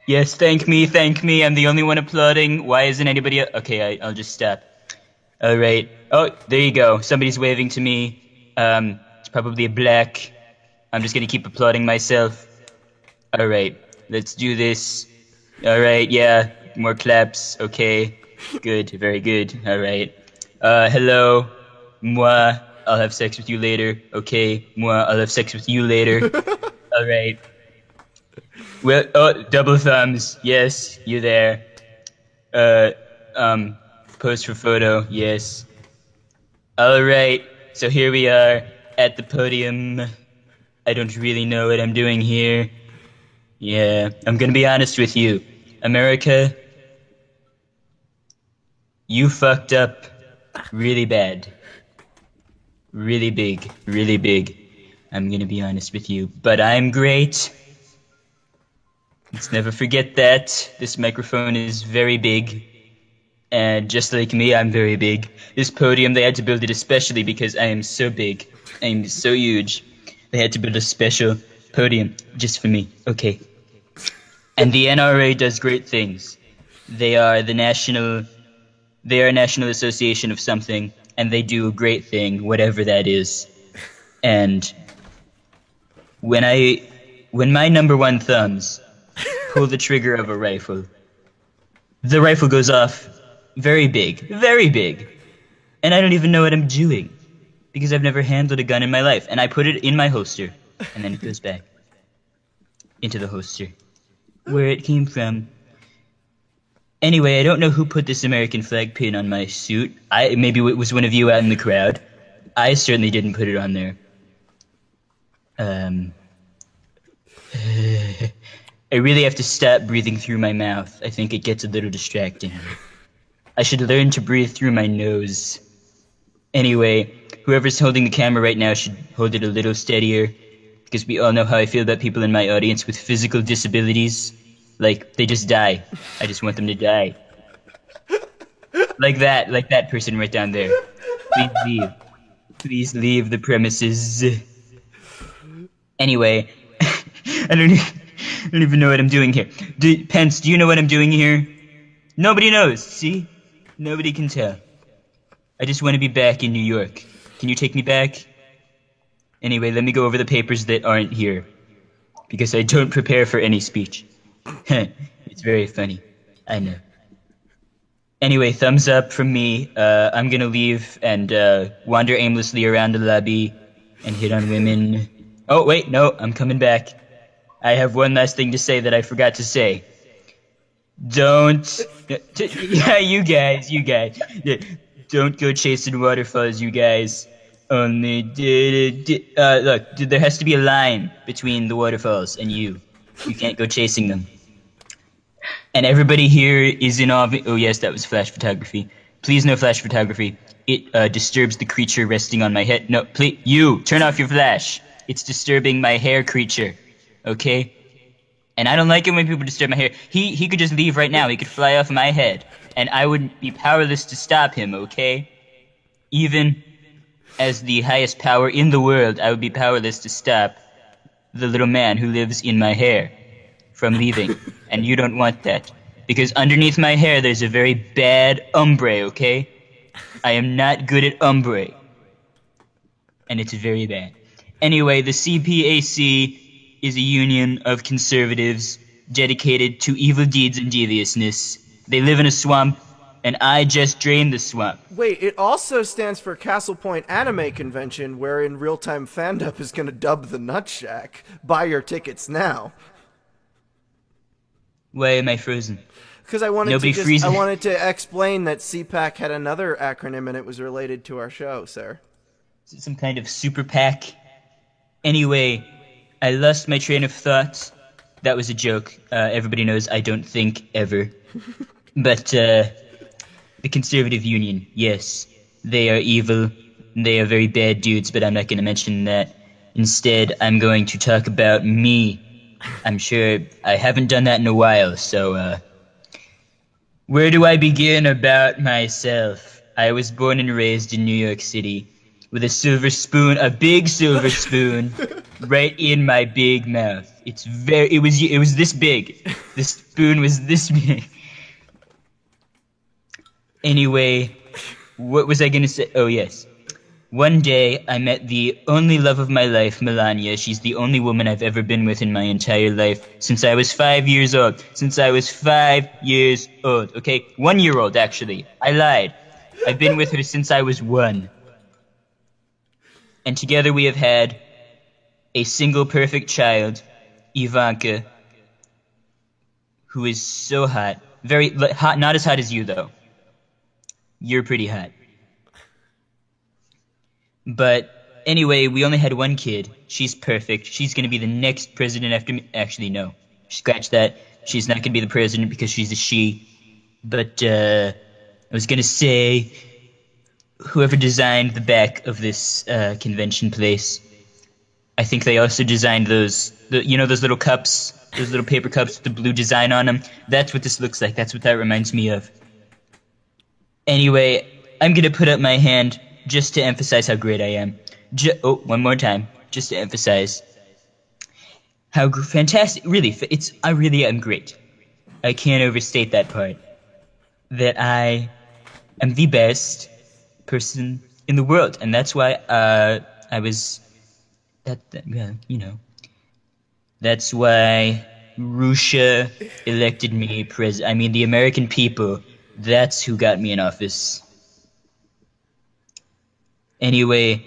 Yes, thank me, thank me. I'm the only one applauding. Why isn't anybody? Okay, I'll just stop. All right. Oh, there you go. Somebody's waving to me. It's probably a black. I'm just gonna keep applauding myself. All right, let's do this. All right, yeah, more claps. Okay, good, very good. All right. Hello, moi. I'll have sex with you later. Okay, moi. I'll have sex with you later. All right. Well, oh, double thumbs. Yes, you there. Uh, pose for photo. Yes. All right. So here we are at the podium. I don't really know what I'm doing here. Yeah, I'm gonna be honest with you. America, you fucked up really bad. Really big. Really big. I'm gonna be honest with you. But I'm great. Let's never forget that. This microphone is very big. And just like me, I'm very big. This podium, they had to build it especially because I am so big. I am so huge. They had to build a special podium just for me. Okay. And the NRA does great things. They are a national association of something, and they do a great thing, whatever that is. And when my number one thumbs pull the trigger of a rifle, the rifle goes off very big, and I don't even know what I'm doing because I've never handled a gun in my life. And I put it in my holster, and then it goes back into the holster where it came from. Anyway, I don't know who put this American flag pin on my suit. Maybe it was one of you out in the crowd. I certainly didn't put it on there. I really have to stop breathing through my mouth. I think it gets a little distracting. I should learn to breathe through my nose. Anyway, whoever's holding the camera right now should hold it a little steadier, because we all know how I feel about people in my audience with physical disabilities. Like, they just die. I just want them to die. Like that person right down there. Please leave. Please leave the premises. Anyway, I don't even know what I'm doing here. Pence, do you know what I'm doing here? Nobody knows, see? Nobody can tell. I just want to be back in New York. Can you take me back? Anyway, let me go over the papers that aren't here, because I don't prepare for any speech. It's very funny. I know. Anyway, thumbs up from me. I'm gonna leave and wander aimlessly around the lobby and hit on women. Oh, wait, no, I'm coming back. I have one last thing to say that I forgot to say. Don't... Yeah, you guys. Don't go chasing waterfalls, you guys. Only... look, there has to be a line between the waterfalls and you. You can't go chasing them. And everybody here is in awe. Oh yes, that was flash photography. Please, no flash photography. It disturbs the creature resting on my head. No, please, you turn off your flash. It's disturbing my hair creature. Okay? And I don't like it when people disturb my hair. He could just leave right now. He could fly off my head, and I would be powerless to stop him. Okay? Even as the highest power in the world, I would be powerless to stop the little man who lives in my hair from leaving. And you don't want that. Because underneath my hair, there's a very bad ombre, okay? I am not good at ombre. And it's very bad. Anyway, the CPAC is a union of conservatives dedicated to evil deeds and deviousness. They live in a swamp, and I just drained the swamp. Wait, it also stands for Castle Point Anime Convention, wherein Real-Time Fandub is going to dub the Nut Shack. Buy your tickets now. Why am I frozen? Because I wanted to explain that CPAC had another acronym and it was related to our show, sir. Is it some kind of super PAC? Anyway, I lost my train of thought. That was a joke. Everybody knows I don't think ever. But the Conservative Union, yes, they are evil. They are very bad dudes, but I'm not going to mention that. Instead, I'm going to talk about me. I'm sure I haven't done that in a while, so, where do I begin about myself? I was born and raised in New York City with a big silver spoon, right in my big mouth. It was this big. The spoon was this big. Anyway, what was I gonna say? Oh, yes. One day, I met the only love of my life, Melania. She's the only woman I've ever been with in my entire life since I was 5 years old. Since I was 5 years old. Okay, 1 year old, actually. I lied. I've been with her since I was 1. And together we have had a single perfect child, Ivanka, who is so hot. Very hot, not as hot as you, though. You're pretty hot. But anyway, we only had one kid. She's perfect. She's going to be the next president after me. Actually, no. Scratch that. She's not going to be the president because she's a she. But I was going to say, whoever designed the back of this convention place, I think they also designed those little cups, those little paper cups with the blue design on them. That's what this looks like. That's what that reminds me of. Anyway, I'm going to put up my hand just to emphasize how great I am. One more time, just to emphasize how fantastic. Really, I really am great. I can't overstate that part. That I am the best person in the world, and that's why I was. That's why Russia elected me president. I mean, the American people. That's who got me in office. Anyway,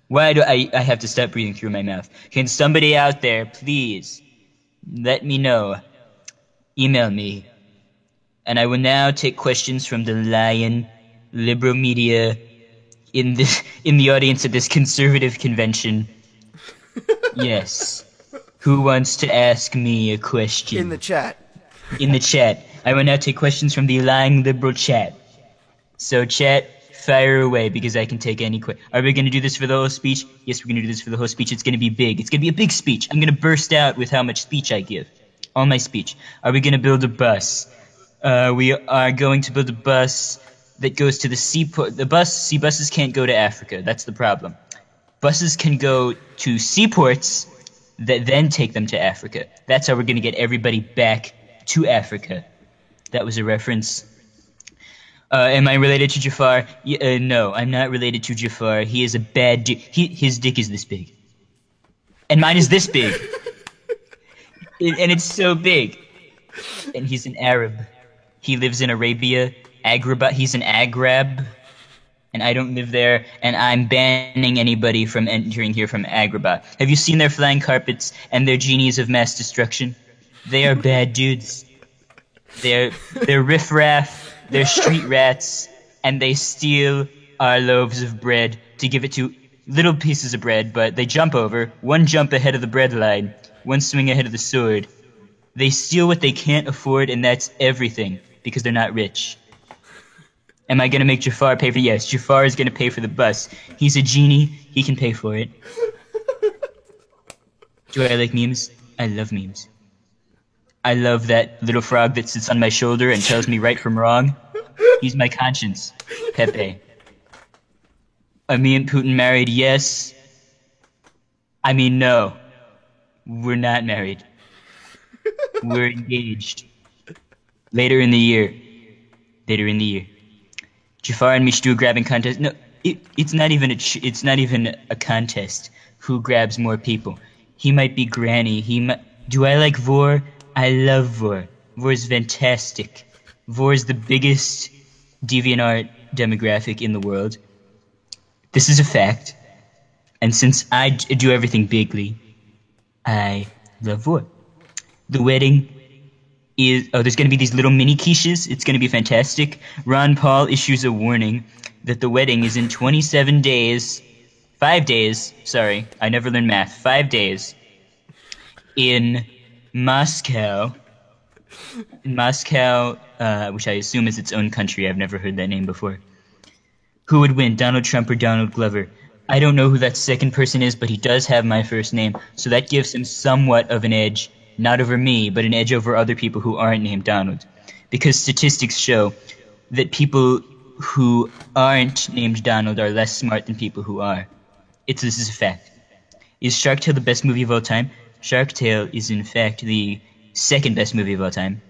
why do I have to stop breathing through my mouth? Can somebody out there please let me know? Email me. And I will now take questions from the Lion liberal media in the audience at this conservative convention. Yes. Who wants to ask me a question? In the chat. In the chat. I will now take questions from the Lying Liberal chat. So chat, fire away, because I can take any question. Are we going to do this for the whole speech? Yes, we're going to do this for the whole speech. It's going to be big. It's going to be a big speech. I'm going to burst out with how much speech I give. All my speech. Are we going to build a bus? We are going to build a bus that goes to the seaport. Buses can't go to Africa. That's the problem. Buses can go to seaports that then take them to Africa. That's how we're going to get everybody back to Africa. That was a reference. Am I related to Jafar? No, I'm not related to Jafar. He is a bad dude. His dick is this big. And mine is this big. And it's so big. And he's an Arab. He lives in Arabia. Agrabah. He's an Agrab. And I don't live there. And I'm banning anybody from entering here from Agrabah. Have you seen their flying carpets and their genies of mass destruction? They are bad dudes. They're riffraff. They're street rats, and they steal our loaves of bread to give it to little pieces of bread, but they jump over, one jump ahead of the bread line, one swing ahead of the sword. They steal what they can't afford, and that's everything, because they're not rich. Am I going to make Jafar pay for it? Yes, Jafar is going to pay for the bus. He's a genie. He can pay for it. Do I like memes? I love memes. I love that little frog that sits on my shoulder and tells me right from wrong. He's my conscience. Pepe. Are me and Putin married? Yes. I mean, no. We're not married. We're engaged. Later in the year. Jafar and me should do a grabbing contest. No, it's not even a contest. Who grabs more people? He might be Granny. Do I like Vor? I love Vor. Vor is fantastic. Vor is the biggest DeviantArt demographic in the world. This is a fact. And since I do everything bigly, I love Vor. The wedding is... Oh, there's going to be these little mini quiches. It's going to be fantastic. Ron Paul issues a warning that the wedding is in 27 days. 5 days. Sorry, I never learned math. 5 days. In Moscow, which I assume is its own country. I've never heard that name before. Who would win, Donald Trump or Donald Glover? I don't know who that second person is, but he does have my first name, so that gives him somewhat of an edge, not over me, but an edge over other people who aren't named Donald. Because statistics show that people who aren't named Donald are less smart than people who are. This is a fact. Is Shark Tale the best movie of all time? Shark Tale is in fact the second best movie of all time.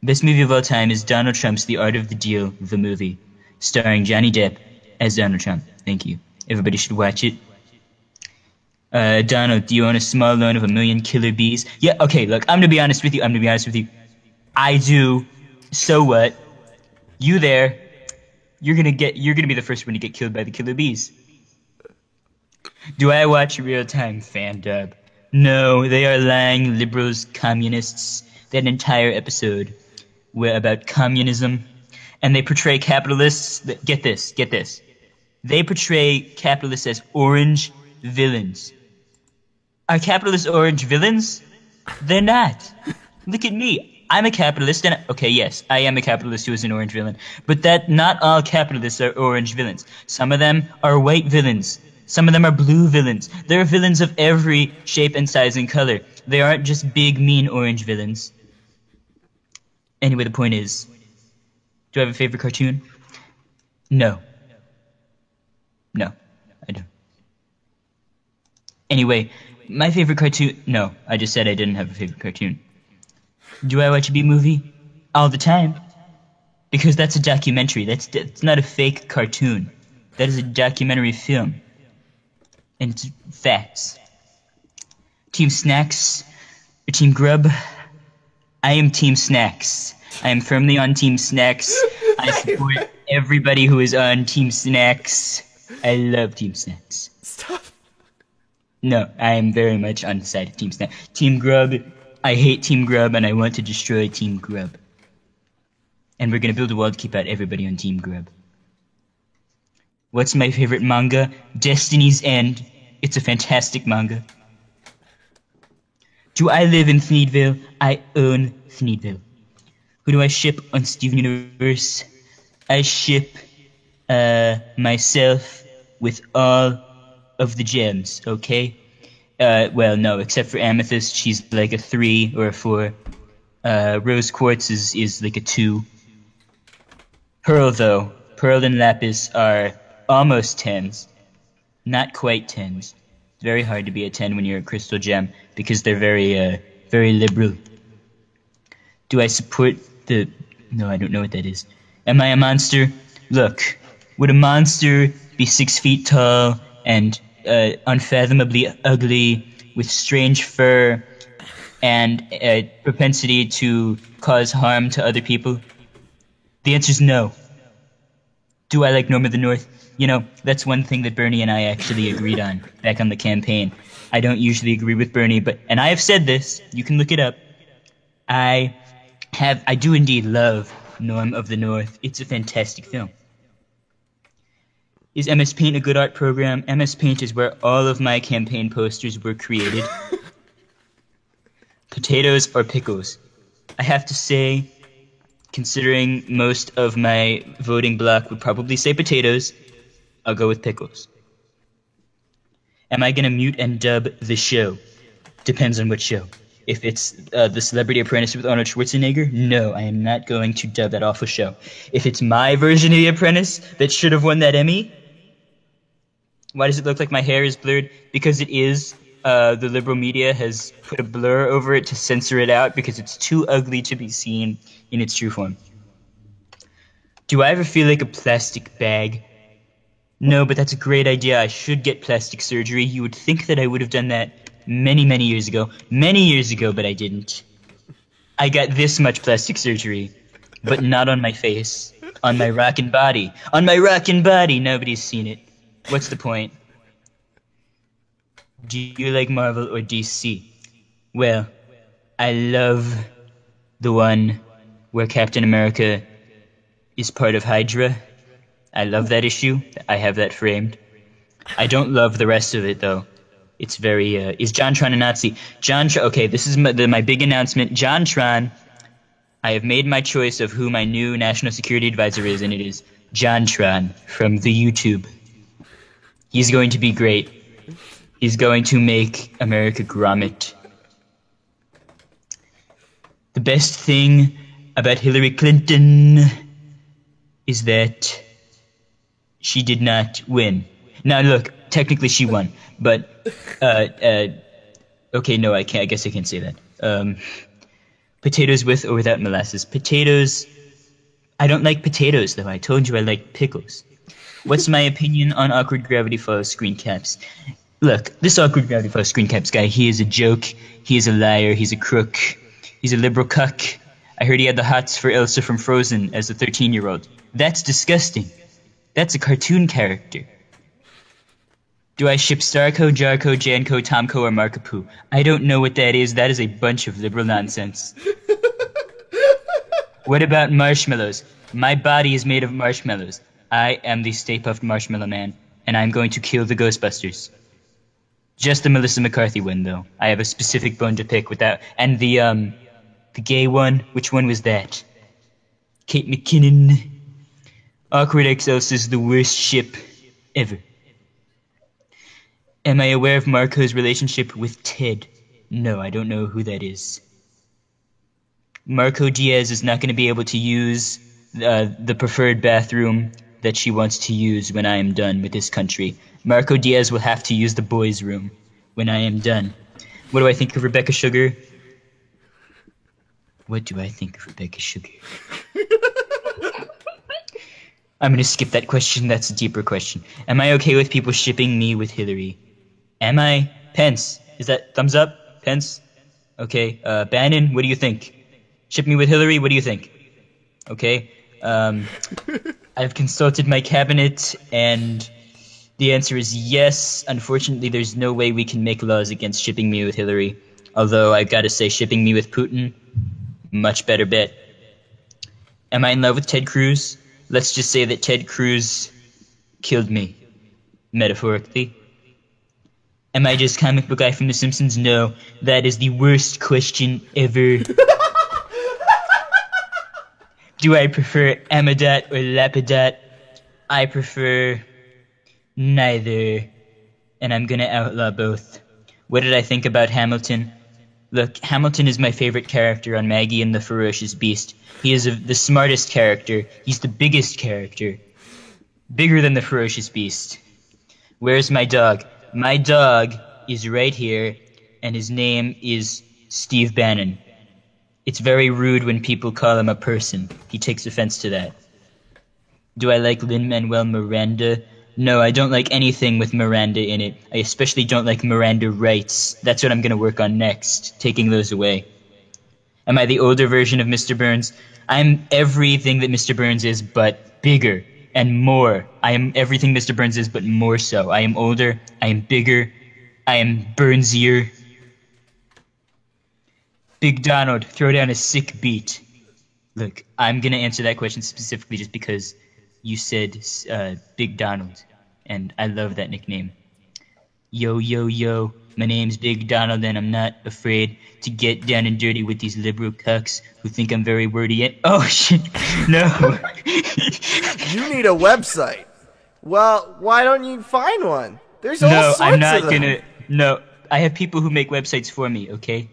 Best movie of all time is Donald Trump's The Art of the Deal, the movie, starring Johnny Depp as Donald Trump. Thank you. Everybody should watch it. Donald, do you own a small loan of 1 million killer bees? Yeah, okay, look, I'm gonna be honest with you. I do. So what? You there. You're gonna be the first one to get killed by the killer bees. Do I watch real-time fan dub? No, they are lying liberals, communists. They had an entire episode about communism, and they portray capitalists. Get this. They portray capitalists as orange villains. Are capitalists orange villains? They're not. Look at me. I'm a capitalist, and okay, yes, I am a capitalist who is an orange villain. But not all capitalists are orange villains. Some of them are white villains. Some of them are blue villains. There are villains of every shape and size and color. They aren't just big, mean orange villains. Anyway, the point is, do I have a favorite cartoon? No, I don't. Anyway, my favorite cartoon... No, I just said I didn't have a favorite cartoon. Do I watch a B-movie? All the time. Because that's a documentary. That's not a fake cartoon. That is a documentary film. And it's facts. Team Snacks or Team Grub? I am Team Snacks. I am firmly on Team Snacks. I support everybody who is on Team Snacks. I love Team Snacks. Stop. No, I am very much on the side of Team Snacks. Team Grub, I hate Team Grub, and I want to destroy Team Grub. And we're gonna build a wall to keep out everybody on Team Grub. What's my favorite manga? Destiny's End. It's a fantastic manga. Do I live in Thneedville? I own Thneedville. Who do I ship on Steven Universe? I ship myself with all of the gems, okay? Well, no, except for Amethyst, she's like a 3 or a 4. Rose Quartz is like a 2. Pearl, though. Pearl and Lapis are almost 10s. Not quite 10s. It's very hard to be a 10 when you're a crystal gem, because they're very liberal. Do I support the... No, I don't know what that is. Am I a monster? Look, would a monster be 6 feet tall and unfathomably ugly, with strange fur and a propensity to cause harm to other people? The answer's no. Do I like Norm of the North? You know, that's one thing that Bernie and I actually agreed on back on the campaign. I don't usually agree with Bernie, and I have said this, you can look it up. I do indeed love Norm of the North. It's a fantastic film. Is MS Paint a good art program? MS Paint is where all of my campaign posters were created. Potatoes or pickles? I have to say, considering most of my voting bloc would probably say potatoes, I'll go with pickles. Am I going to mute and dub the show? Depends on what show. If it's The Celebrity Apprentice with Arnold Schwarzenegger, no, I am not going to dub that awful show. If it's my version of The Apprentice that should have won that Emmy, why does it look like my hair is blurred? Because it is. The liberal media has put a blur over it to censor it out because it's too ugly to be seen in its true form. Do I ever feel like a plastic bag? No, but that's a great idea. I should get plastic surgery. You would think that I would have done that many, many years ago. Many years ago, but I didn't. I got this much plastic surgery, but not on my face. On my rockin' body. On my rockin' body! Nobody's seen it. What's the point? Do you like Marvel or DC? Well, I love the one where Captain America is part of Hydra. I love that issue. I have that framed. I don't love the rest of it, though. It's very, is JonTron a Nazi? Okay, this is my big announcement. JonTron, I have made my choice of who my new national security advisor is, and it is JonTron from the YouTube. He's going to be great. He's going to make America grommet. The best thing about Hillary Clinton is that she did not win. Now, look, technically she won, but Okay, no, I can't. I guess I can't say that. Potatoes with or without molasses. Potatoes. I don't like potatoes, though. I told you I like pickles. What's my opinion on Awkward Gravity Falls screen caps? Look, this Awkward Gravity Falls screen caps guy, he is a joke. He is a liar. He's a crook. He's a liberal cuck. I heard he had the hots for Elsa from Frozen as a 13-year-old. That's disgusting. That's a cartoon character. Do I ship Starco, Jarco, Janco, Tomco, or Markapoo? I don't know what that is. That is a bunch of liberal nonsense. What about marshmallows? My body is made of marshmallows. I am the Stay Puft Marshmallow Man, and I'm going to kill the Ghostbusters. Just the Melissa McCarthy one, though. I have a specific bone to pick with that. And the gay one, which one was that? Kate McKinnon. Awkward XLs is the worst ship ever. Am I aware of Marco's relationship with Ted? No, I don't know who that is. Marco Diaz is not going to be able to use the preferred bathroom that she wants to use when I am done with this country. Marco Diaz will have to use the boys' room when I am done. What do I think of Rebecca Sugar? What do I think of Rebecca Sugar? I'm going to skip that question. That's a deeper question. Am I okay with people shipping me with Hillary? Am I? Pence. Is that thumbs up? Pence? Okay. Bannon, what do you think? Ship me with Hillary? What do you think? Okay. I've consulted my cabinet, and the answer is yes. Unfortunately, there's no way we can make laws against shipping me with Hillary. Although, I've got to say, shipping me with Putin, much better bet. Am I in love with Ted Cruz? Let's just say that Ted Cruz killed me, metaphorically. Am I just comic book guy from The Simpsons? No, that is the worst question ever. Do I prefer Amadat or Lapidat? I prefer neither, and I'm gonna outlaw both. What did I think about Hamilton? Look, Hamilton is my favorite character on Maggie and the Ferocious Beast. He is the smartest character. He's the biggest character. Bigger than the Ferocious Beast. Where's my dog? My dog is right here, and his name is Steve Bannon. It's very rude when people call him a person. He takes offense to that. Do I like Lin-Manuel Miranda? No, I don't like anything with Miranda in it. I especially don't like Miranda rights. That's what I'm going to work on next, taking those away. Am I the older version of Mr. Burns? I'm everything that Mr. Burns is, but bigger and more. I am everything Mr. Burns is, but more so. I am older. I am bigger. I am Burnsier. Big Donald, throw down a sick beat. Look, I'm going to answer that question specifically just because you said Big Donald, and I love that nickname. Yo, yo, yo, my name's Big Donald, and I'm not afraid to get down and dirty with these liberal cucks who think I'm very wordy. Oh, shit, no. You need a website. Well, why don't you find one? There's all sorts I'm not of them. gonna. No, I have people who make websites for me, okay?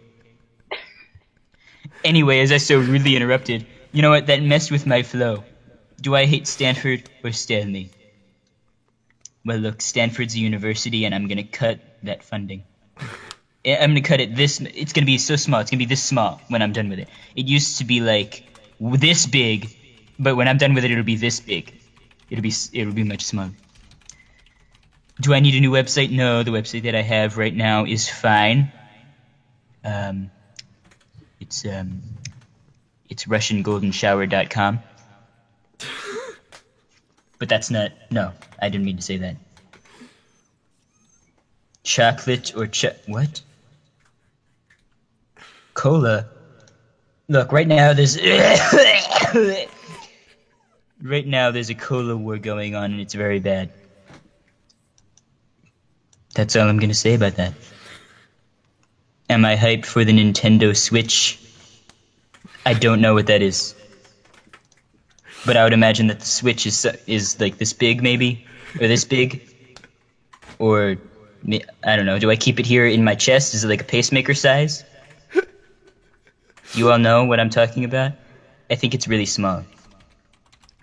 Anyway, as I so rudely interrupted, you know what? That messed with my flow. Do I hate Stanford or Stanley? Well, look, Stanford's a university, and I'm going to cut that funding. I'm going to cut it this... It's going to be so small. It's going to be this small when I'm done with it. It used to be, like, this big, but when I'm done with it, it'll be this big. It'll be much smaller. Do I need a new website? No, the website that I have right now is fine. It's RussianGoldenShower.com. But that's not... No, I didn't mean to say that. Chocolate or what? Cola? Look, right now there's... Right now there's a cola war going on, and it's very bad. That's all I'm gonna say about that. Am I hyped for the Nintendo Switch? I don't know what that is. But I would imagine that the Switch is like this big, maybe? Or this big? Or, I don't know, do I keep it here in my chest? Is it like a pacemaker size? You all know what I'm talking about? I think it's really small.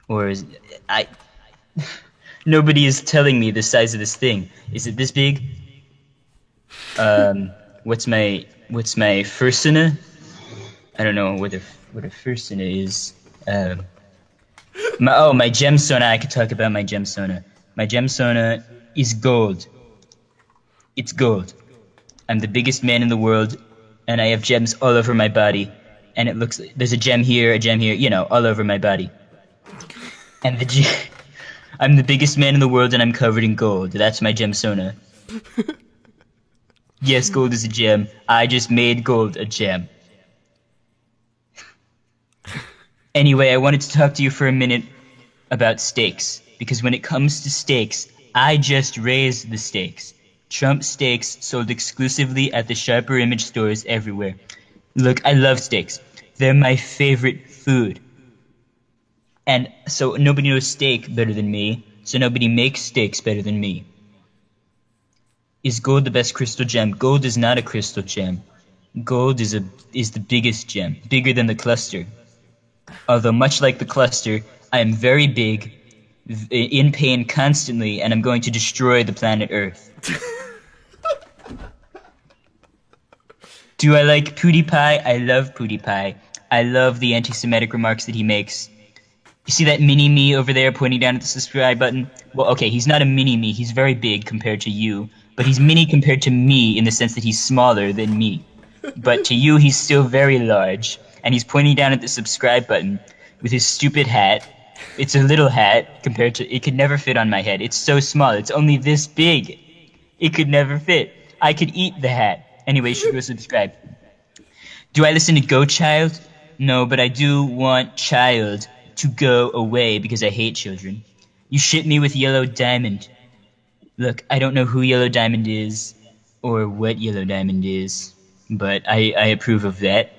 Or is... Nobody is telling me the size of this thing. Is it this big? Let what's my fursona? I don't know what a fursona is. My gemsona. I could talk about my gemsona. My gemsona is gold. It's gold. I'm the biggest man in the world, and I have gems all over my body. And it looks there's a gem here, you know, all over my body. And I'm the biggest man in the world, and I'm covered in gold. That's my gemsona. Yes, gold is a gem. I just made gold a gem. Anyway, I wanted to talk to you for a minute about steaks, because when it comes to steaks, I just raised the stakes. Trump steaks sold exclusively at the Sharper Image stores everywhere. Look, I love steaks. They're my favorite food. And so nobody knows steak better than me, so nobody makes steaks better than me. Is gold the best crystal gem? Gold is not a crystal gem. Gold is the biggest gem, bigger than the cluster. Although much like the cluster, I am very big, in pain constantly, and I'm going to destroy the planet Earth. Do I like PewDiePie? I love PewDiePie. I love the anti-Semitic remarks that he makes. You see that mini-me over there pointing down at the subscribe button? Well, okay, he's not a mini-me. He's very big compared to you. But he's mini compared to me in the sense that he's smaller than me. But to you, he's still very large. And he's pointing down at the subscribe button with his stupid hat. It's a little hat compared to... It could never fit on my head. It's so small. It's only this big. It could never fit. I could eat the hat. Anyway, you should go subscribe. Do I listen to Go Child? No, but I do want Child to go away because I hate children. You shit me with Yellow Diamond. Look, I don't know who Yellow Diamond is or what Yellow Diamond is, but I approve of that.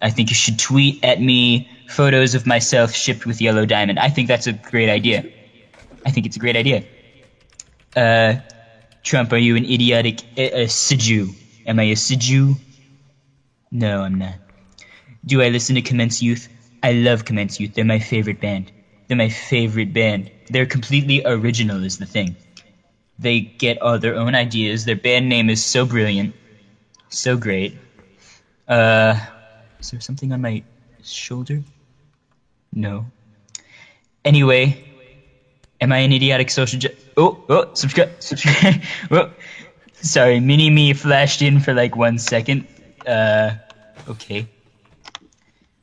I think you should tweet at me photos of myself shipped with Yellow Diamond. I think that's a great idea. I think it's a great idea. Trump, are you an idiotic Siju? Am I a Siju? No, I'm not. Do I listen to Commence Youth? I love Commence Youth. They're my favorite band. They're my favorite band. They're completely original is the thing. They get all their own ideas. Their band name is so brilliant. So great. Is there something on my shoulder? No. Anyway, am I an idiotic social subscribe. Oh, sorry, mini-me flashed in for like 1 second. Okay.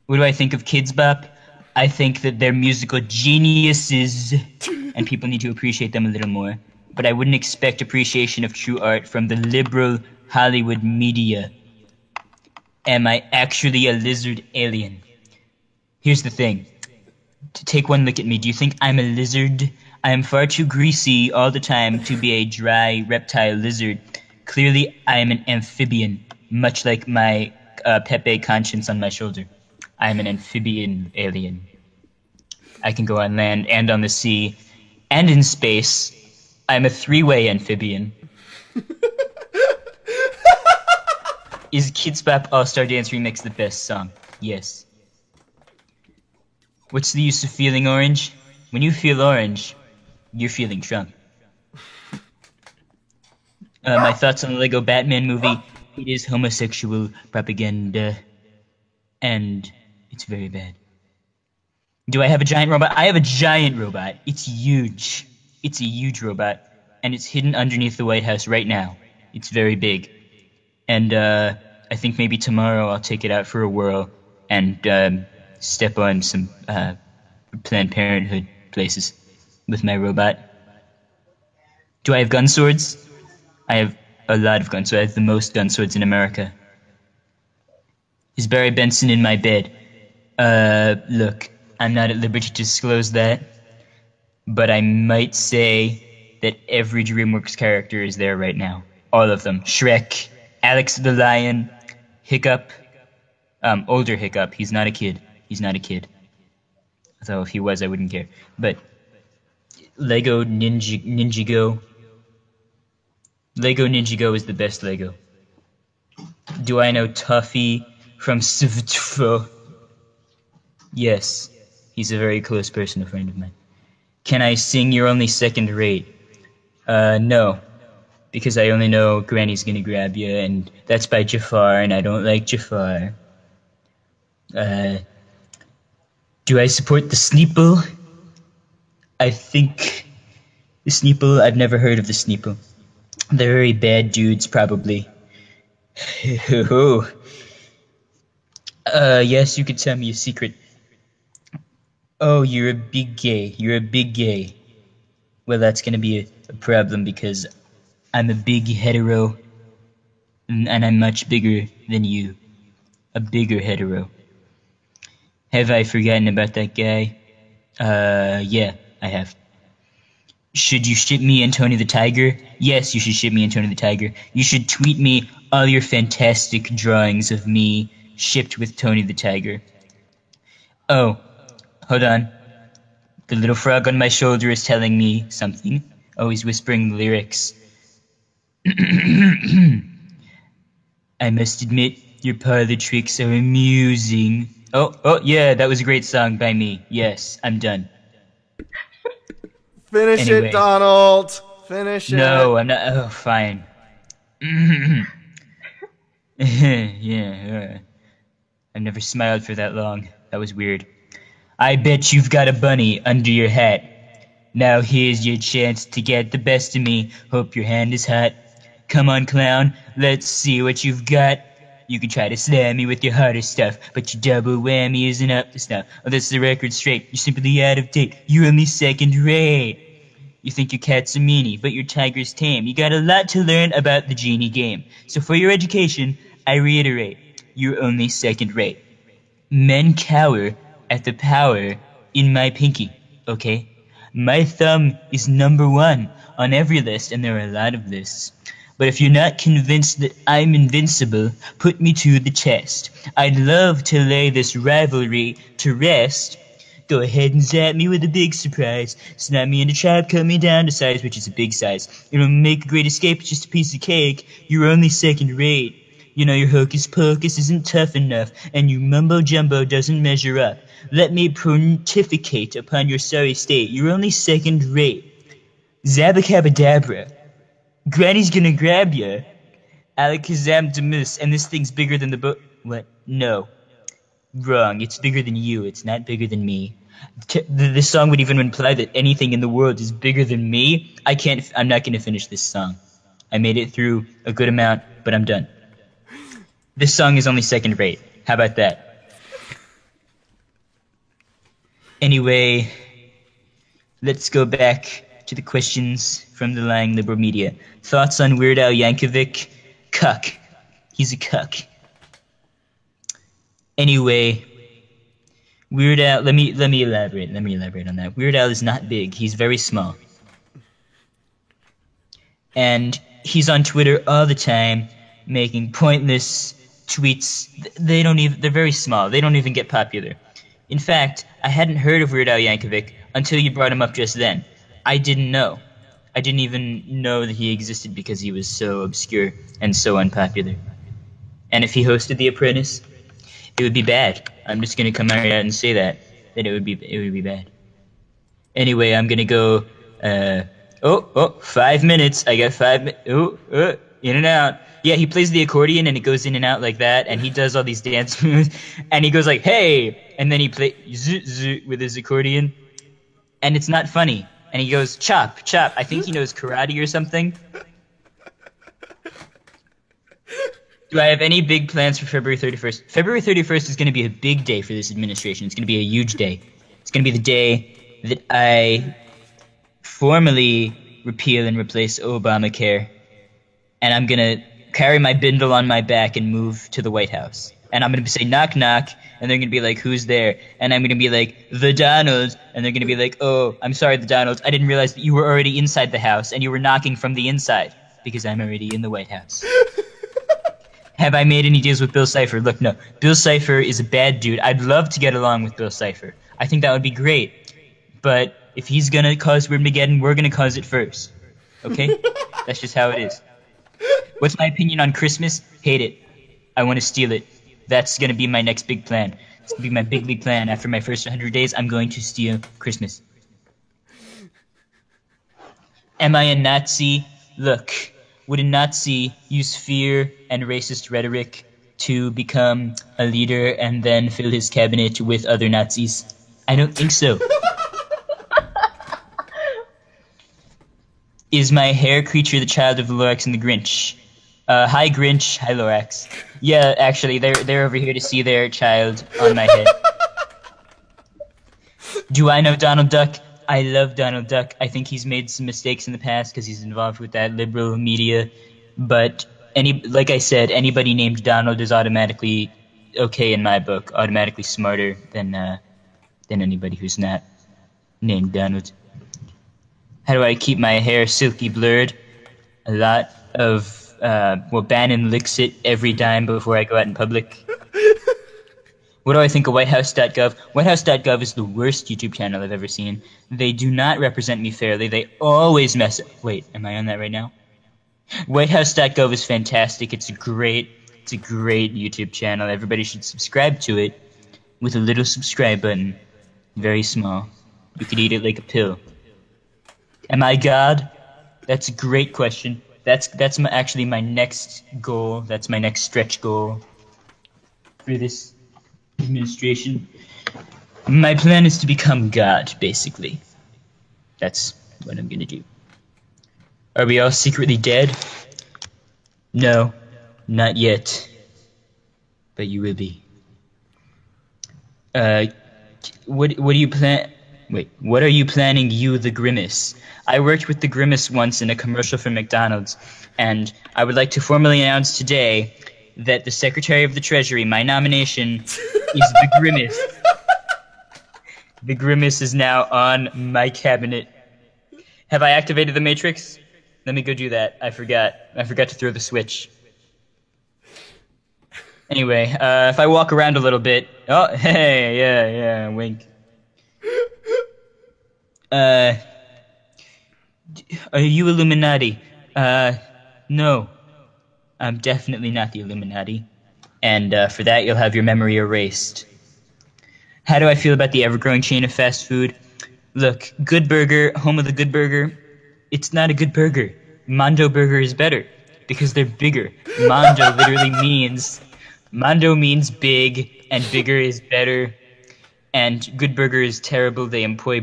What do I think of Kidz Bop? I think that they're musical geniuses, and people need to appreciate them a little more. But I wouldn't expect appreciation of true art from the liberal Hollywood media. Am I actually a lizard alien? Here's the thing. Take one look at me. Do you think I'm a lizard? I am far too greasy all the time to be a dry reptile lizard. Clearly, I am an amphibian, much like my Pepe conscience on my shoulder. I am an amphibian alien. I can go on land and on the sea and in space. I'm a three-way amphibian. Is Kidz Bop All-Star Dance Remix the best song? Yes. What's the use of feeling orange? When you feel orange, you're feeling Trump. My thoughts on the Lego Batman movie. It is homosexual propaganda. And it's very bad. Do I have a giant robot? I have a giant robot. It's huge. It's a huge robot. And it's hidden underneath the White House right now. It's very big. And I think maybe tomorrow I'll take it out for a whirl and step on some Planned Parenthood places with my robot. Do I have gun swords? I have a lot of gun swords. I have the most gun swords in America. Is Barry Benson in my bed? Look, I'm not at liberty to disclose that, but I might say that every DreamWorks character is there right now. All of them. Shrek, Alex the Lion, Hiccup, older Hiccup. He's not a kid. He's not a kid. Although if he was, I wouldn't care. But Lego Ninjago. Lego Ninjago is the best Lego. Do I know Tuffy from Svtfo? Yes. He's a very close personal friend of mine. Can I sing You're Only Second Rate? No. because I only know Granny's gonna grab you, and that's by Jafar, and I don't like Jafar. Do I support the Sneeple? I think the Sneeple, I've never heard of the Sneeple. They're very bad dudes, probably. Yes, you could tell me a secret. Oh, you're a big gay. You're a big gay. Well, that's gonna be a problem because I'm a big hetero, and I'm much bigger than you. A bigger hetero. Have I forgotten about that guy? Yeah, I have. Should you ship me and Tony the Tiger? Yes, you should ship me and Tony the Tiger. You should tweet me all your fantastic drawings of me shipped with Tony the Tiger. Oh, hold on. The little frog on my shoulder is telling me something. Oh, he's whispering the lyrics. I must admit, your parlor tricks are amusing. Oh, yeah, that was a great song by me. Yes, I'm done. Finish Anyway. it, Donald. Finish it. No, I'm not. Oh, fine. Yeah. I've never smiled for that long. That was weird. I bet you've got a bunny under your hat. Now here's your chance to get the best of me. Hope your hand is hot. Come on, clown. Let's see what you've got. You can try to slam me with your harder stuff, but your double whammy isn't up to snuff. Oh, that's the record straight. You're simply out of date. You're only second rate. You think your cat's a meanie, but your tiger's tame. You got a lot to learn about the genie game. So for your education, I reiterate, you're only second rate. Men cower at the power in my pinky, okay? My thumb is number 1 on every list, and there are a lot of lists. But if you're not convinced that I'm invincible, put me to the test. I'd love to lay this rivalry to rest. Go ahead and zap me with a big surprise. Snap me in a trap, cut me down to size, which is a big size. It'll make a great escape, it's just a piece of cake. You're only second rate. You know your hocus pocus isn't tough enough, and your mumbo jumbo doesn't measure up. Let me pontificate upon your sorry state. You're only second rate. Zabacabadabra. Granny's gonna grab ya. Alakazam Demus, and this thing's bigger than the boat. What? No. Wrong. It's bigger than you. It's not bigger than me. This song would even imply that anything in the world is bigger than me. I'm not gonna finish this song. I made it through a good amount, but I'm done. This song is only second rate. How about that? Anyway, let's go back to the questions from the lying liberal media. Thoughts on Weird Al Yankovic? Cuck. He's a cuck. Anyway, Weird Al, let me elaborate on that. Weird Al is not big. He's very small. And he's on Twitter all the time making pointless tweets. They're very small. They don't even get popular. In fact, I hadn't heard of Weird Al Yankovic until you brought him up just then. I didn't know. I didn't even know that he existed because he was so obscure and so unpopular. And if he hosted The Apprentice, it would be bad. I'm just gonna come right out and say that it would be bad. Anyway, I'm gonna go. 5 minutes. I got 5 minutes. In and out. Yeah, he plays the accordion and it goes in and out like that, and he does all these dance moves, and he goes like, "Hey," and then he plays with his accordion, and it's not funny. And he goes, "Chop, chop." I think he knows karate or something. Do I have any big plans for February 31st? February 31st is going to be a big day for this administration. It's going to be a huge day. It's going to be the day that I formally repeal and replace Obamacare. And I'm going to carry my bindle on my back and move to the White House. And I'm going to say, knock, knock. And they're going to be like, who's there? And I'm going to be like, the Donalds. And they're going to be like, oh, I'm sorry, the Donalds. I didn't realize that you were already inside the house and you were knocking from the inside because I'm already in the White House. Have I made any deals with Bill Cipher? Look, no. Bill Cipher is a bad dude. I'd love to get along with Bill Cipher. I think that would be great. But if he's going to cause Weirdmageddon, we're going to cause it first. Okay? That's just how it is. What's my opinion on Christmas? Hate it. I want to steal it. That's going to be my next big plan. It's going to be my big league plan. After my first 100 days, I'm going to steal Christmas. Am I a Nazi? Look, Would a Nazi use fear and racist rhetoric to become a leader and then fill his cabinet with other Nazis? I don't think so. Is my hair creature the child of the Lorax and the Grinch? Hi Grinch, hi Lorax. Yeah, actually, they're over here to see their child on my head. Do I know Donald Duck? I love Donald Duck. I think he's made some mistakes in the past because he's involved with that liberal media. But like I said, anybody named Donald is automatically okay in my book, automatically smarter than anybody who's not named Donald. How do I keep my hair silky blurred? A lot of Bannon licks it every time before I go out in public. What do I think of WhiteHouse.gov? WhiteHouse.gov is the worst YouTube channel I've ever seen. They do not represent me fairly. They always mess up. Wait, am I on that right now? WhiteHouse.gov is fantastic. It's a great YouTube channel. Everybody should subscribe to it with a little subscribe button. Very small. You could eat it like a pill. Am I God? That's a great question. That's actually my next goal. That's my next stretch goal for this administration. My plan is to become God, basically. That's what I'm gonna do. Are we all secretly dead? No, not yet. But you will be. What do you plan? Wait, what are you planning, you the Grimace? I worked with the Grimace once in a commercial for McDonald's, and I would like to formally announce today that the Secretary of the Treasury, my nomination, is the Grimace. The Grimace is now on my cabinet. Have I activated the Matrix? Let me go do that. I forgot to throw the switch. Anyway, if I walk around a little bit... Oh, hey, yeah, wink. Are you Illuminati? No. I'm definitely not the Illuminati. And for that, you'll have your memory erased. How do I feel about the ever-growing chain of fast food? Look, Good Burger, home of the Good Burger, it's not a good burger. Mondo Burger is better, because they're bigger. Mondo literally means... Mondo means big, and bigger is better. And Good Burger is terrible. They employ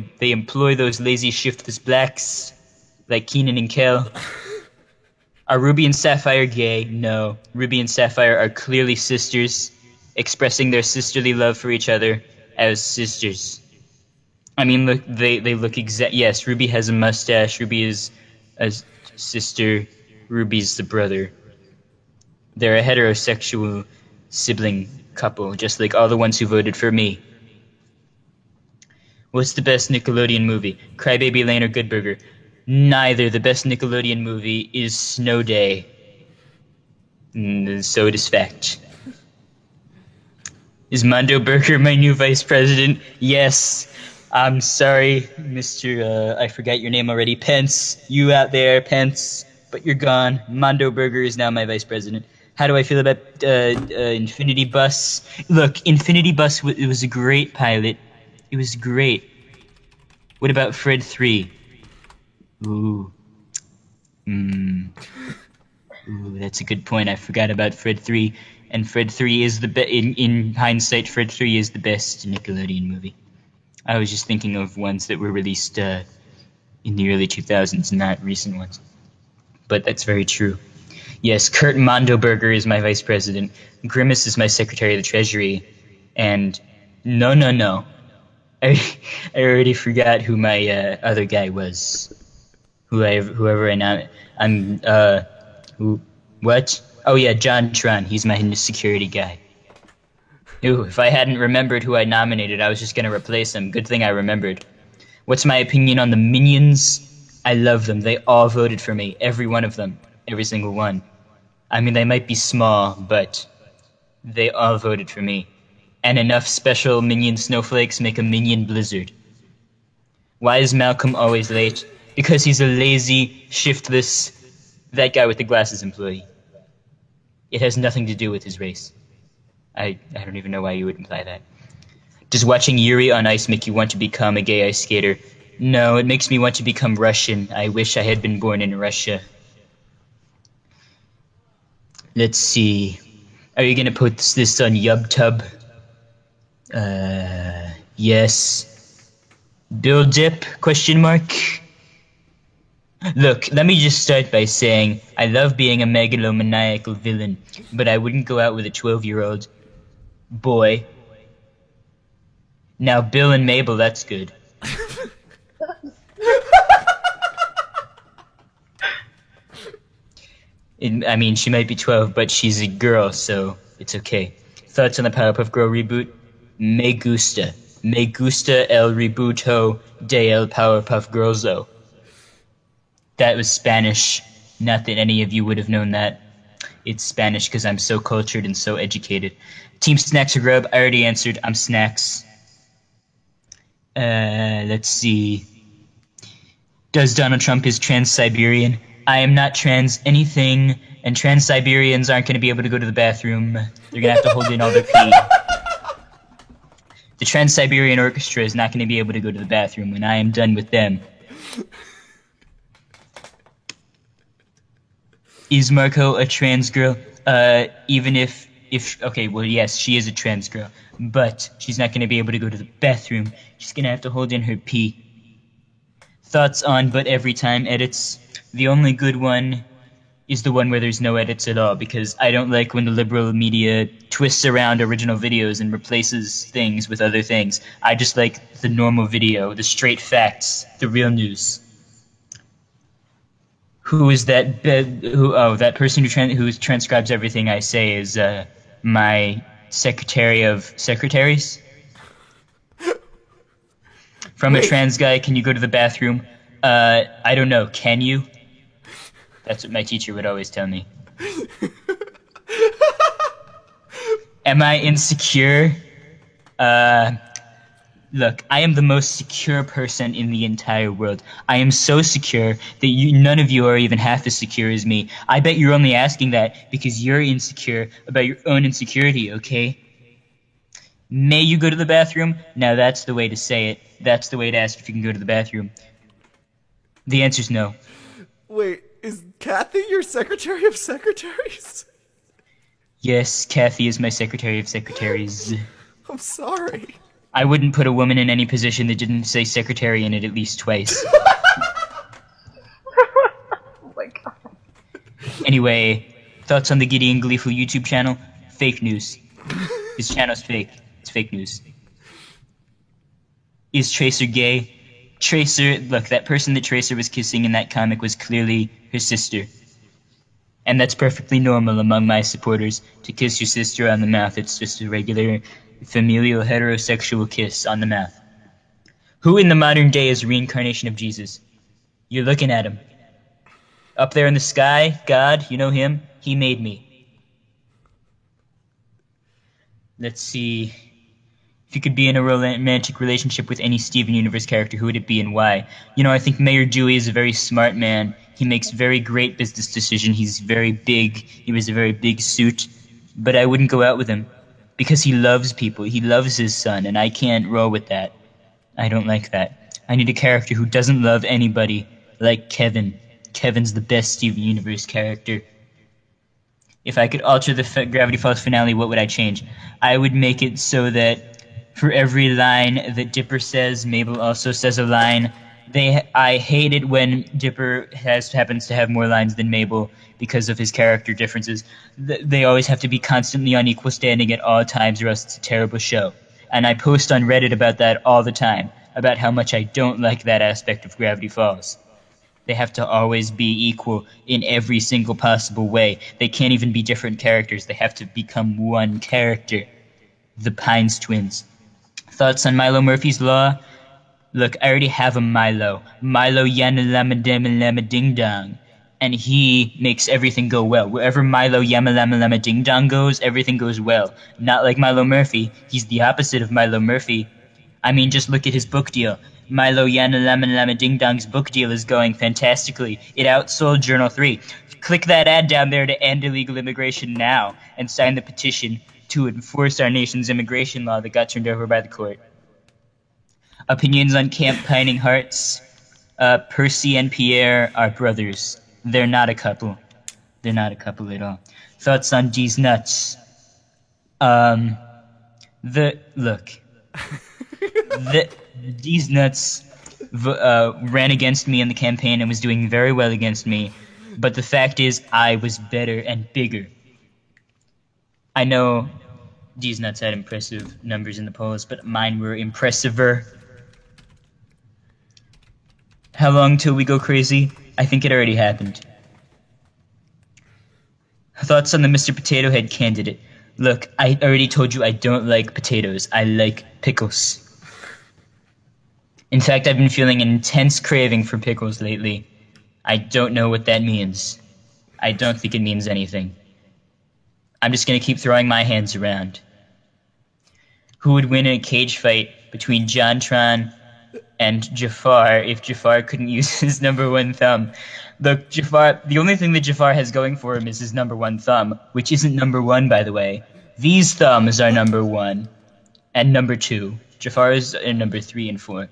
those lazy, shiftless blacks, like Keenan and Kel. Are Ruby and Sapphire gay? No. Ruby and Sapphire are clearly sisters, expressing their sisterly love for each other as sisters. I mean, look, they look exact. Yes, Ruby has a mustache. Ruby is a sister. Ruby's the brother. They're a heterosexual sibling couple, just like all the ones who voted for me. What's the best Nickelodeon movie? Crybaby Lane or Good Burger? Neither. The best Nickelodeon movie is Snow Day. So it is fact. Is Mondo Burger my new vice president? Yes. I'm sorry, Mr. I forgot your name already. Pence. You out there, Pence. But you're gone. Mondo Burger is now my vice president. How do I feel about Infinity Bus? Look, Infinity Bus, it was a great pilot. It was great. What about Fred 3? Ooh. Ooh, that's a good point. I forgot about Fred 3. And Fred 3 is in hindsight, Fred 3 is the best Nickelodeon movie. I was just thinking of ones that were released in the early 2000s, not recent ones. But that's very true. Yes, Kurt Mondo Burger is my vice president. Grimace is my secretary of the treasury. And no. I already forgot who my other guy was. Whoever I now... What? Oh yeah, John Tron. He's my security guy. Ooh, if I hadn't remembered who I nominated, I was just gonna replace him. Good thing I remembered. What's my opinion on the Minions? I love them. They all voted for me. Every one of them. Every single one. I mean, they might be small, but they all voted for me. And enough special Minion snowflakes make a Minion blizzard. Why is Malcolm always late? Because he's a lazy, shiftless, that guy with the glasses employee. It has nothing to do with his race. I don't even know why you would imply that. Does watching Yuri on Ice make you want to become a gay ice skater? No, it makes me want to become Russian. I wish I had been born in Russia. Let's see. Are you gonna put this on YubTub? Yes. Bill Dip? Question mark? Look, let me just start by saying I love being a megalomaniacal villain, but I wouldn't go out with a 12-year-old boy. Now, Bill and Mabel, that's good. I mean, she might be 12, but she's a girl, so it's okay. Thoughts on the Powerpuff Girl reboot? Me gusta. Me gusta el rebuto de el Powerpuff Girlzo. That was Spanish. Not that any of you would have known that. It's Spanish because I'm so cultured and so educated. Team Snacks or Grub? I already answered. I'm Snacks. Let's see. Does Donald Trump is Trans-Siberian? I am not trans anything, and Trans-Siberians aren't going to be able to go to the bathroom. They're going to have to hold in all their pee. The Trans-Siberian Orchestra is not going to be able to go to the bathroom when I am done with them. Is Marco a trans girl? Even if okay, well, yes, she is a trans girl, but she's not going to be able to go to the bathroom. She's going to have to hold in her pee. Thoughts on But Every Time edits? The only good one is the one where there's no edits at all, because I don't like when the liberal media twists around original videos and replaces things with other things. I just like the normal video, the straight facts, the real news. Who is that? That person who transcribes everything I say is my secretary of secretaries. From a trans guy, can you go to the bathroom? I don't know. Can you? That's what my teacher would always tell me. Am I insecure? Look, I am the most secure person in the entire world. I am so secure that none of you are even half as secure as me. I bet you're only asking that because you're insecure about your own insecurity, okay? May you go to the bathroom? Now that's the way to say it. That's the way to ask if you can go to the bathroom. The answer's no. Wait, is Kathy your secretary of secretaries? Yes, Kathy is my secretary of secretaries. I'm sorry. I wouldn't put a woman in any position that didn't say secretary in it at least twice. Oh my god. Anyway, thoughts on the Gideon Gleeful YouTube channel? Fake news. His channel's fake. It's fake news. Is Tracer gay? Tracer, look, that person that Tracer was kissing in that comic was clearly her sister. And that's perfectly normal among my supporters, to kiss your sister on the mouth. It's just a regular familial heterosexual kiss on the mouth. Who in the modern day is a reincarnation of Jesus? You're looking at him. Up there in the sky, God, you know him? He made me. Let's see. If you could be in a romantic relationship with any Steven Universe character, who would it be and why? You know, I think Mayor Dewey is a very smart man. He makes very great business decisions. He's very big. He wears a very big suit. But I wouldn't go out with him. Because he loves people. He loves his son, and I can't roll with that. I don't like that. I need a character who doesn't love anybody, like Kevin. Kevin's the best Steven Universe character. If I could alter the Gravity Falls finale, what would I change? I would make it so that for every line that Dipper says, Mabel also says a line. I hate it when Dipper happens to have more lines than Mabel because of his character differences. They always have to be constantly on equal standing at all times, or else it's a terrible show. And I post on Reddit about that all the time, about how much I don't like that aspect of Gravity Falls. They have to always be equal in every single possible way. They can't even be different characters. They have to become one character. The Pines twins. Thoughts on Milo Murphy's Law? Look, I already have a Milo. Milo Yana Lama Dema Lama Ding Dong. And he makes everything go well. Wherever Milo Yama Lama Lama Ding Dong goes, everything goes well. Not like Milo Murphy. He's the opposite of Milo Murphy. I mean, just look at his book deal. Milo Yana Lama Lama Ding Dong's book deal is going fantastically. It outsold Journal 3. Click that ad down there to end illegal immigration now and sign the petition to enforce our nation's immigration law that got turned over by the court. Opinions on Camp Pining Hearts? Percy and Pierre are brothers. They're not a couple. They're not a couple at all. Thoughts on D's nuts? These nuts ran against me in the campaign and was doing very well against me, but the fact is I was better and bigger. I know these nuts had impressive numbers in the polls, but mine were impressiver. How long till we go crazy? I think it already happened. Thoughts on the Mr. Potato Head candidate? Look, I already told you I don't like potatoes. I like pickles. In fact, I've been feeling an intense craving for pickles lately. I don't know what that means. I don't think it means anything. I'm just gonna keep throwing my hands around. Who would win in a cage fight between JonTron and Jafar if Jafar couldn't use his number one thumb? Look, Jafar, the only thing that Jafar has going for him is his number one thumb, which isn't number one, by the way. These thumbs are number one and number two. Jafar is number 3 and 4.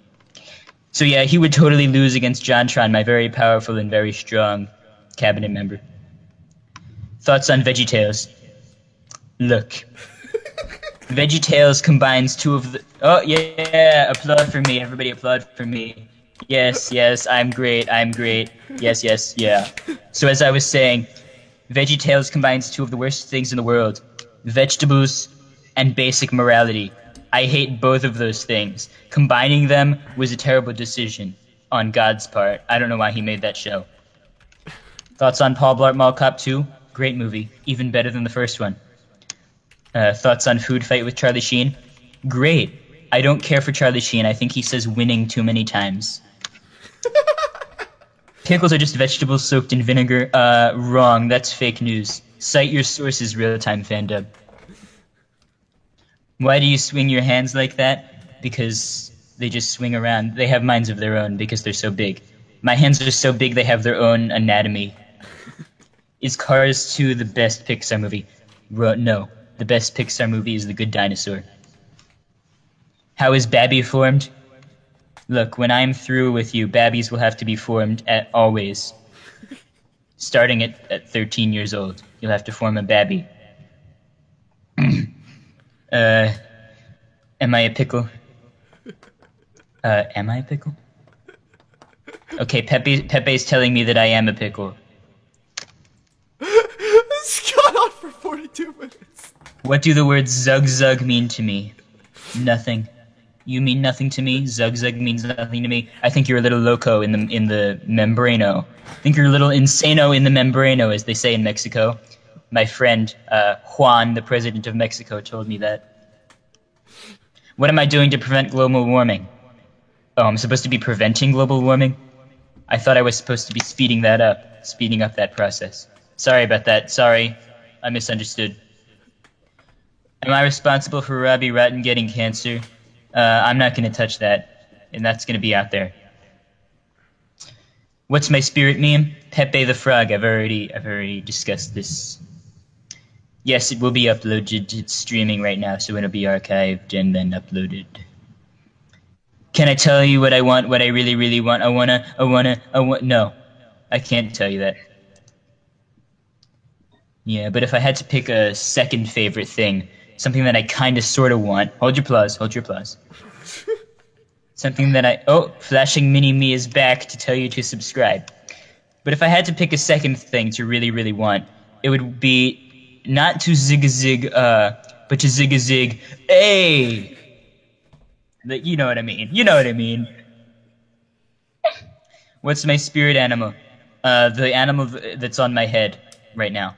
So yeah, he would totally lose against JonTron, my very powerful and very strong cabinet member. Thoughts on VeggieTales? Look, VeggieTales combines two of the... Oh, yeah, applaud for me. Everybody applaud for me. Yes, I'm great. Yes, yeah. So as I was saying, VeggieTales combines two of the worst things in the world. Vegetables and basic morality. I hate both of those things. Combining them was a terrible decision on God's part. I don't know why he made that show. Thoughts on Paul Blart Mall Cop 2? Great movie. Even better than the first one. Thoughts on Food Fight with Charlie Sheen? Great. I don't care for Charlie Sheen. I think he says winning too many times. Pickles are just vegetables soaked in vinegar. Wrong. That's fake news. Cite your sources, Real-Time Fandub. Why do you swing your hands like that? Because they just swing around. They have minds of their own because they're so big. My hands are so big they have their own anatomy. Is Cars 2 the best Pixar movie? No. The best Pixar movie is The Good Dinosaur. How is Babby formed? Look, when I'm through with you, Babbies will have to be formed at always. Starting at 13 years old, you'll have to form a Babby. Am I a pickle? Am I a pickle? Okay, Pepe's telling me that I am a pickle. This got on for 42 minutes. What do the words zug zug mean to me? Nothing. You mean nothing to me? Zug zug means nothing to me. I think you're a little loco in the membrano. I think you're a little insano in the membrano, as they say in Mexico. My friend Juan, the president of Mexico, told me that. What am I doing to prevent global warming? Oh, I'm supposed to be preventing global warming? I thought I was supposed to be speeding up that process. Sorry about that. Sorry. I misunderstood. Am I responsible for Robbie Rotten getting cancer? I'm not going to touch that, and that's going to be out there. What's my spirit meme? Pepe the Frog. I've already discussed this. Yes, it will be uploaded. It's streaming right now, so it'll be archived and then uploaded. Can I tell you what I want? What I really, really want? I want. No, I can't tell you that. Yeah, but if I had to pick a second favorite thing, something that I kind of sort of want. Hold your applause. Something that Flashing Mini-Me is back to tell you to subscribe. But if I had to pick a second thing to really, really want, it would be not to zig-a-zig, but to zig-a-zig, hey! You know what I mean. What's my spirit animal? The animal that's on my head right now.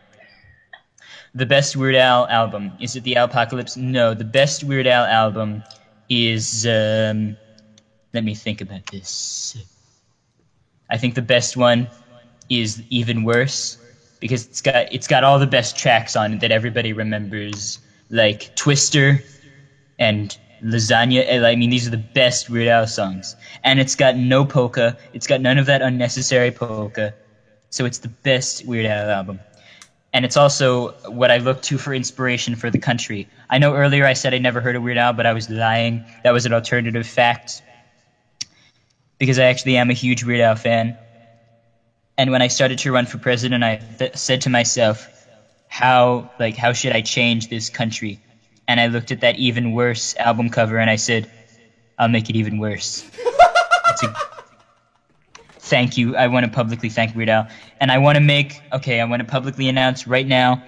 The best Weird Al album. Is it the Alpocalypse? No, the best Weird Al album is, let me think about this. I think the best one is Even Worse, because it's got all the best tracks on it that everybody remembers, like Twister and Lasagna. I mean, these are the best Weird Al songs. And it's got no polka. It's got none of that unnecessary polka. So it's the best Weird Al album. And it's also what I look to for inspiration for the country. I know earlier I said I never heard of Weird Al, but I was lying. That was an alternative fact. Because I actually am a huge Weird Al fan. And when I started to run for president, I said to myself, how should I change this country? And I looked at that Even Worse album cover and I said, I'll make it even worse. Thank you. I want to publicly thank Weird Al. And I want to publicly announce right now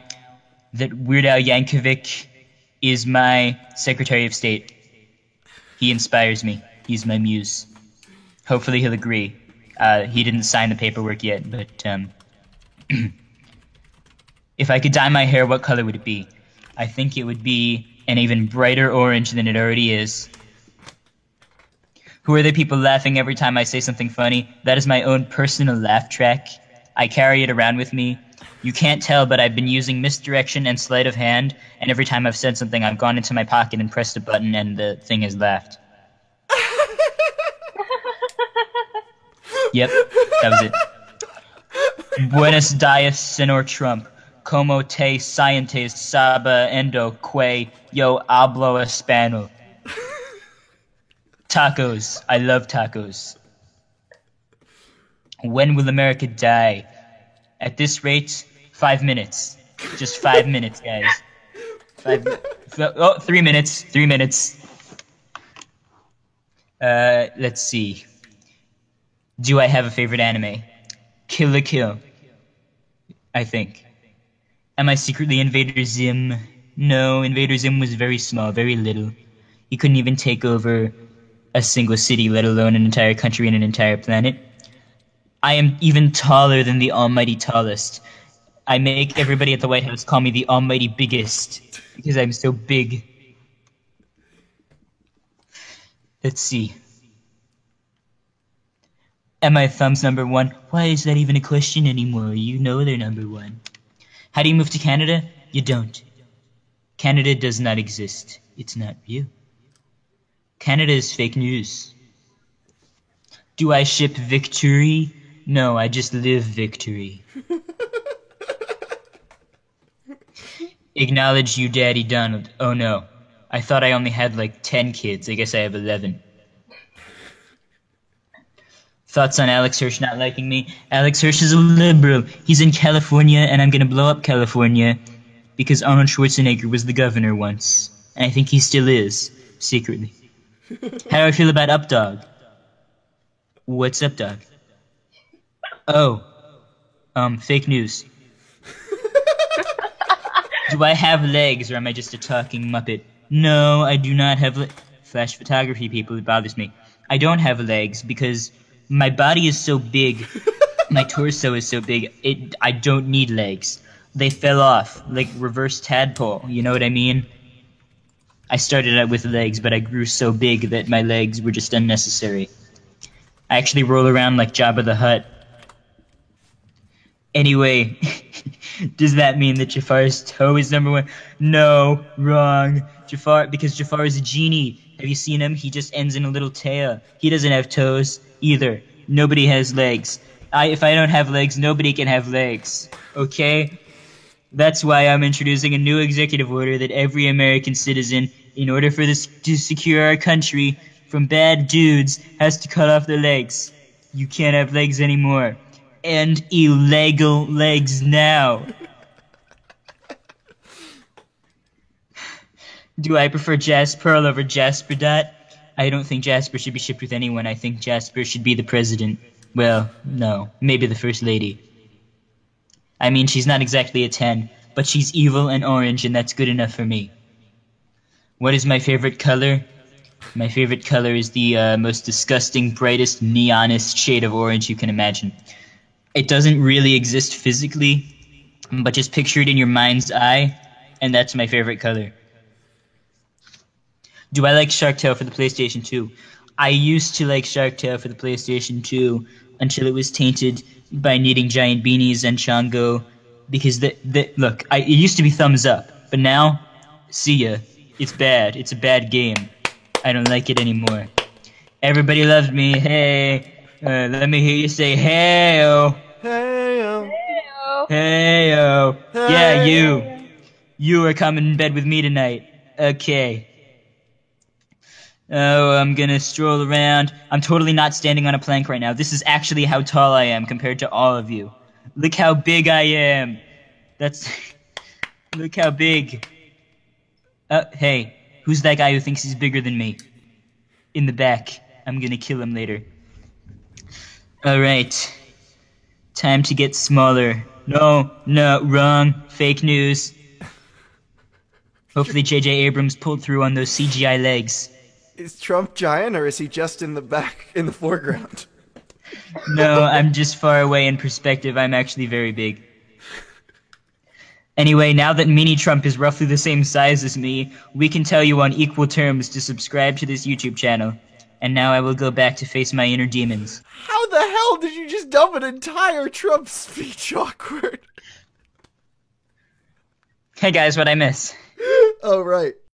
that Weird Al Yankovic is my Secretary of State. He inspires me. He's my muse. Hopefully he'll agree. He didn't sign the paperwork yet, but if I could dye my hair, what color would it be? I think it would be an even brighter orange than it already is. Who are the people laughing every time I say something funny? That is my own personal laugh track. I carry it around with me. You can't tell, but I've been using misdirection and sleight of hand, and every time I've said something, I've gone into my pocket and pressed a button, and the thing has laughed. Yep, that was it. Buenos dias, Senor Trump. Como te sientes, sabiendo que yo hablo español? Tacos. I love tacos. When will America die? At this rate, 5 minutes. Just 5 minutes, guys. 3 minutes. 3 minutes. Let's see. Do I have a favorite anime? Kill la Kill. I think. Am I secretly Invader Zim? No, Invader Zim was very small, very little. He couldn't even take over a single city, let alone an entire country and an entire planet. I am even taller than the almighty tallest. I make everybody at the White House call me the almighty biggest, because I'm so big. Let's see. Am I thumbs number one? Why is that even a question anymore? You know they're number one. How do you move to Canada? You don't. Canada does not exist. It's not real. Canada is fake news. Do I ship victory? No, I just live victory. Acknowledge you, Daddy Donald. Oh no. I thought I only had like 10 kids. I guess I have 11. Thoughts on Alex Hirsch not liking me? Alex Hirsch is a liberal. He's in California, and I'm gonna blow up California because Arnold Schwarzenegger was the governor once. And I think he still is, secretly. How do I feel about Updog? What's Updog? Oh. Fake news. Do I have legs, or am I just a talking Muppet? No, I do not have flash photography, people, it bothers me. I don't have legs because my body is so big, my torso is so big, I don't need legs. They fell off, like reverse tadpole, you know what I mean? I started out with legs, but I grew so big that my legs were just unnecessary. I actually roll around like Jabba the Hutt. Anyway, does that mean that Jafar's toe is number one? No, wrong. Because Jafar is a genie. Have you seen him? He just ends in a little tail. He doesn't have toes either. Nobody has legs. If I don't have legs, nobody can have legs. Okay? That's why I'm introducing a new executive order that every American citizen, in order for this to secure our country from bad dudes, has to cut off their legs. You can't have legs anymore. And illegal legs now. Do I prefer Jasper over Jasper Dot? I don't think Jasper should be shipped with anyone. I think Jasper should be the president. Well, no. Maybe the first lady. I mean, she's not exactly a 10, but she's evil and orange, and that's good enough for me. What is my favorite color? My favorite color is the most disgusting, brightest, neonest shade of orange you can imagine. It doesn't really exist physically, but just picture it in your mind's eye, and that's my favorite color. Do I like Shark Tale for the PlayStation 2? I used to like Shark Tale for the PlayStation 2 until it was tainted by needing giant beanies and Chongo, because look, it used to be thumbs up, but now, see ya. It's bad. It's a bad game. I don't like it anymore. Everybody loves me. Hey. Let me hear you say hey-o. Hey-o. Hey-o. Yeah, you. You are coming in bed with me tonight. Okay. Oh, I'm gonna stroll around. I'm totally not standing on a plank right now. This is actually how tall I am compared to all of you. Look how big I am. That's... Look how big. Hey, who's that guy who thinks he's bigger than me? In the back. I'm gonna kill him later. Alright. Time to get smaller. No, wrong. Fake news. Hopefully J.J. Abrams pulled through on those CGI legs. Is Trump giant, or is he just in the foreground? No, I'm just far away in perspective. I'm actually very big. Anyway, now that Mini Trump is roughly the same size as me, we can tell you on equal terms to subscribe to this YouTube channel. And now I will go back to face my inner demons. How the hell did you just dub an entire Trump speech awkward? Hey guys, what'd I miss? Oh, right.